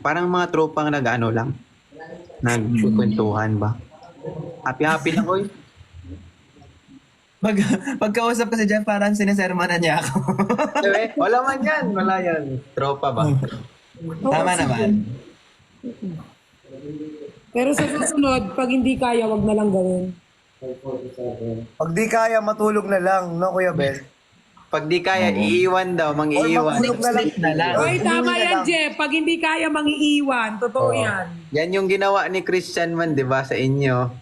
parang mga tropang nag-ano lang. Nagkukwentuhan ba? Happy-happy lang, oy. Pag, pagkausap ko si Jeff, parang sinisermanan niya ako. Wala man yan. Wala yan. Tropa ba? Tama naman. Pero sa susunod, pag hindi kaya, wag na lang gawin. Pag di kaya, matulog na lang, no, Kuya Ben? Pag di kaya, iiwan daw. Mang-iiwan. Matulog na lang. Sleep na lang. Oy, tama Inuwi na yan, lang. Jeff. Pag hindi kaya, mangiiwan. Totoo yan. Yan yung ginawa ni Christian man, di ba, sa inyo.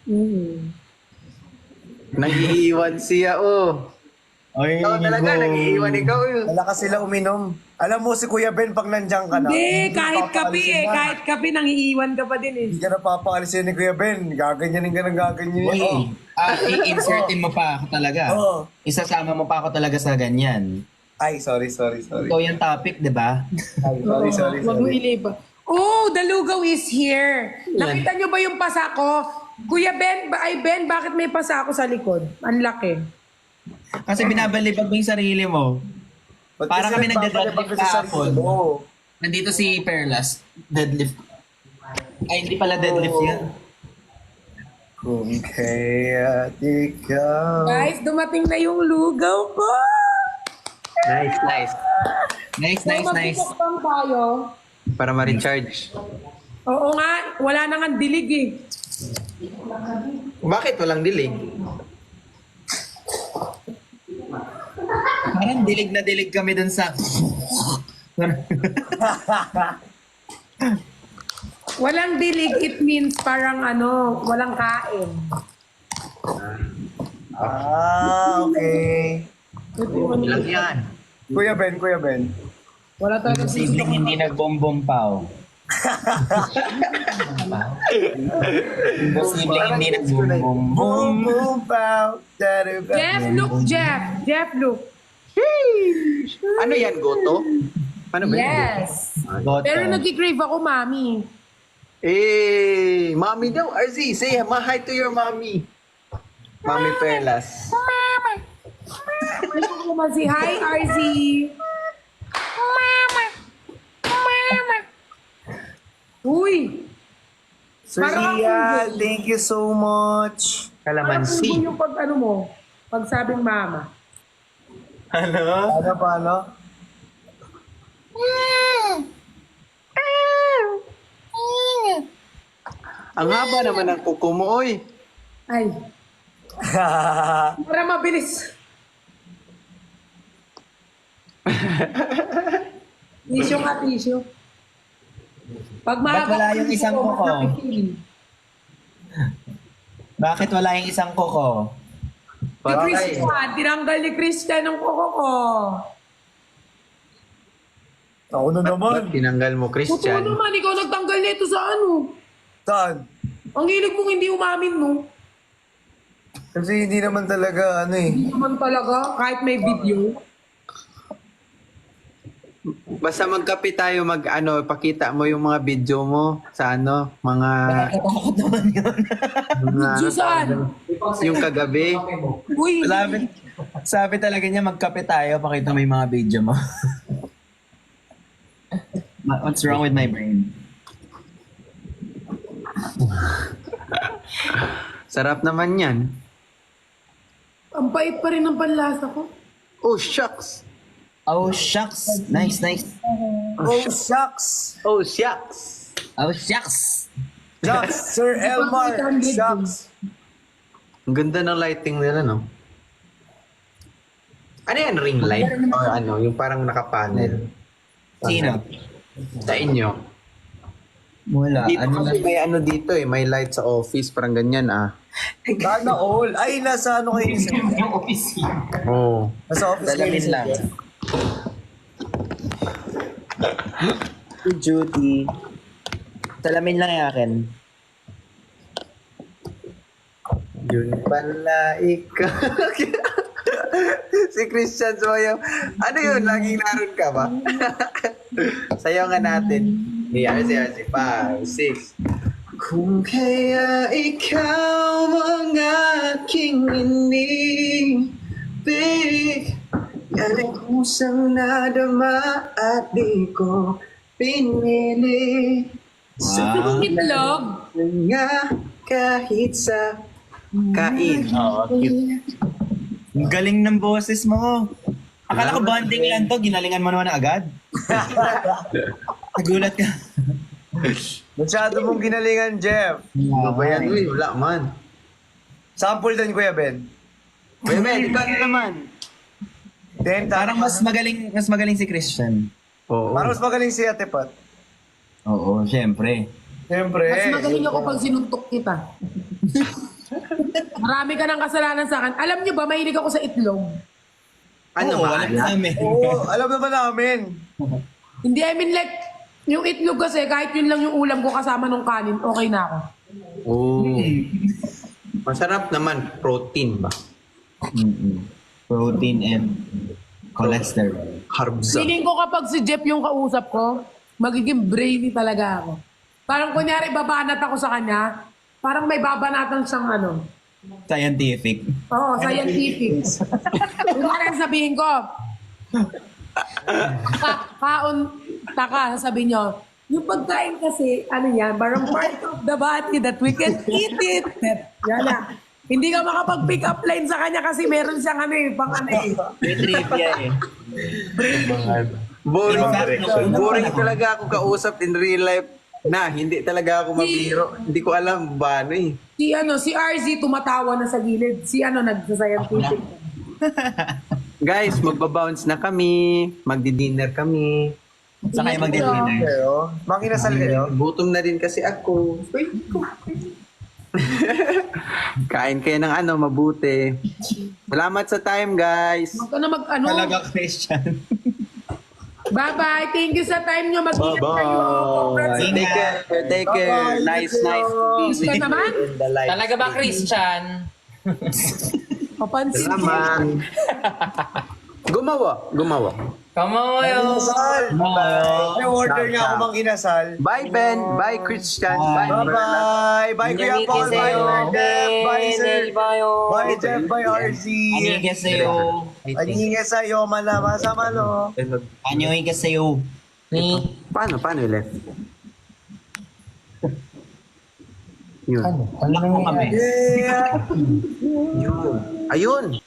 Nag-iiwan siya, oh. Oy, Ikaw talaga, nag-iiwan ikaw. Malakas sila uminom. Alam mo si Kuya Ben, pag nandiyan ka na, Hindi, kahit kape papaalisin na. Kahit kape, nangiiwan ka pa din eh. Hindi ka na papaalisin ni Kuya Ben. Gaganyanin ka ng gaganyanin. Uy, i-insertin mo pa ako talaga. Oo. Isasama mo pa ako talaga sa ganyan. Ay, sorry. Ikaw yung topic, di ba? Ay, sorry. Wag mo iliba. Oh, the lugaw is here. Nakita nyo ba yung pasa ko? Kuya Ben, Ben, bakit may pasa ako sa likod? Ang laki. Kasi binabalibag mo yung sarili mo. Ba't Para kasi kami nagpapalibag nagde-deadlift ka sa sarili kahapon. mo? Nandito si Perlas, deadlift. Ay, hindi pala deadlift yan. Kung kaya't ikaw. Guys, dumating na yung lugaw ko. Nice. Nice. Magpipokpang tayo. Para ma-recharge. Oo nga, wala na nga dilig eh. Bakit walang dilig? Parang dilig na dilig kami dun sa... Walang dilig, it means parang walang kain. Okay. Ilang yan? Kuya Ben. Wala talaga Sibling hindi nagbombom pa, oh. Sibling hindi nagbombom. Boom, boom, pow. Jeff, look. Ano yan, goto? Ano ba yan? Yes. Goto. Pero nag-crave ako, mami. Mommy daw. RZ, say hi to your mommy. Mommy Perlas. Ano ko man si hi, RZ. Uy! Sir Parang Ian, ako, thank you so much. Kalamansi. Parang yung pag sabing mama. Ano? Paano? Ang haba naman ng kuko mo, oy. Ay, para mabilis. Tissue nga, tissue. Pag Ba't wala yung isang kuko? nakikinig. Bakit wala yung isang kuko? Si Christian, tinanggal ni Christian ang kuko ko. Ako na Ba't naman. tinanggal mo, Totoo Christian? naman, ikaw nagtanggal nito sa ano. Saan? Ang hilig mong hindi umamin, no? Kasi hindi naman talaga Hindi naman talaga, kahit may video. Basta magkape tayo, pakita mo yung mga video mo sa mga... Nakakatakot naman yun. mga Video saan? yung kagabi. Uy, Sabi talaga niya, magkape tayo, pakita mo yung mga video mo. What's wrong with my brain? Sarap naman yan. ang pait pa rin ng panlasa ko. Oh, shucks. Oh, shucks. Nice. Oh, shucks. Oh, shucks. Oh, shucks. Shucks. Sir Elmar. Shucks. Ang ganda ng lighting nila, no? Ano yan, ring light? O yung parang nakapanel? Sino? Sa inyo. Wala. Dito Ano kasi may dito may light sa office, parang ganyan Sana all. Ay, nasa kayo ni Sir? yung opisina. Oo. Nasa office kayo ni Salamin Sir? lang. Judy. Salamin lang yung akin. Yun pala ikaw. Si Christian Soyo. Ano yun? Laging naroon ka ba? Sayaw nga natin. RC, 5, 6. Kung kaya ikaw ang aking inibig, yan ay kusang nadama at di ko pinili Yung itlog. nga kahit sa kain. Oo, cute. Ang galing ng boses mo. Akala ko bonding lang to, ginalingan mo naman agad. Nagulat ka. Masyado mong ginalingan, Jeff. Ano ba yan? Uy, wala man. Sample din, Kuya Ben. Kuya Ben, ikaw na naman. Then, Parang mas magaling si Christian. Oo. Parang mas magaling si Ate Pat. Oo, syempre. Siyempre. Mas magaling ako pag sinuntok kita. Marami ka ng kasalanan sa akin. Alam niyo ba, mahilig ako sa itlog. Ano Oo, ba? alam namin. Oo, alam naman namin. Hindi, I mean like, yung itlog kasi, kahit yun lang yung ulam ko kasama nung kanin, okay na ako. Oo. Masarap naman. Protein ba? Protein and cholesterol. Carbs. Feeling ko kapag si Jeff yung kausap ko, magiging brainy talaga ako. Parang kunyari, babanat ako sa kanya, parang may babanatan siyang ano. Scientific. Oo, scientific. Kunyari, sabihin ko, kaon, taka, sabi nyo, yung pagkain kasi, ano yan, parang part of the body that we can eat it. Yan na. Hindi ka makapag-pick up line sa kanya kasi meron siyang ano eh, pang ano eh. May trivia eh. Boring. Exactly. Boring talaga ako kausap in real life na hindi talaga ako mabiro. Hindi ko alam ba ano eh. Si RZ tumatawa na sa gilid. Si ano, nagsa-scientific. Guys, magbabounce na kami. Magdi-dinner kami. Saka yung magdi-dinner. Kayo? Makinasal kayo? Gutom na rin kasi ako. Kain kayo ng ano, mabuti. Salamat sa time, guys. Huwag ka na mag-ano. Talaga Christian. Bye-bye. Thank you sa time nyo. Mag-ingat kayo. Congrats. Bye-bye. Take care. Take care. Nice to be Gusto with naman? you in the life. Talaga ba, Christian? Papansin. Salamat. Gumawa. Kamayo! Inasal! May order nga ako mang inasal. Bye, Ben. Bye, Christian. Bye, Bye-bye! Bye, Kuya Paul! Bye, Sir Jeff! Bye, Sir! Bye, Jeff! Bye, RC! Anyoy sa'yo. Anyingin sa'yo, malama sa malo. Anyoy sa'yo. Ni? Paano ulit? Yun. Ano kami? Yeah! Ayun.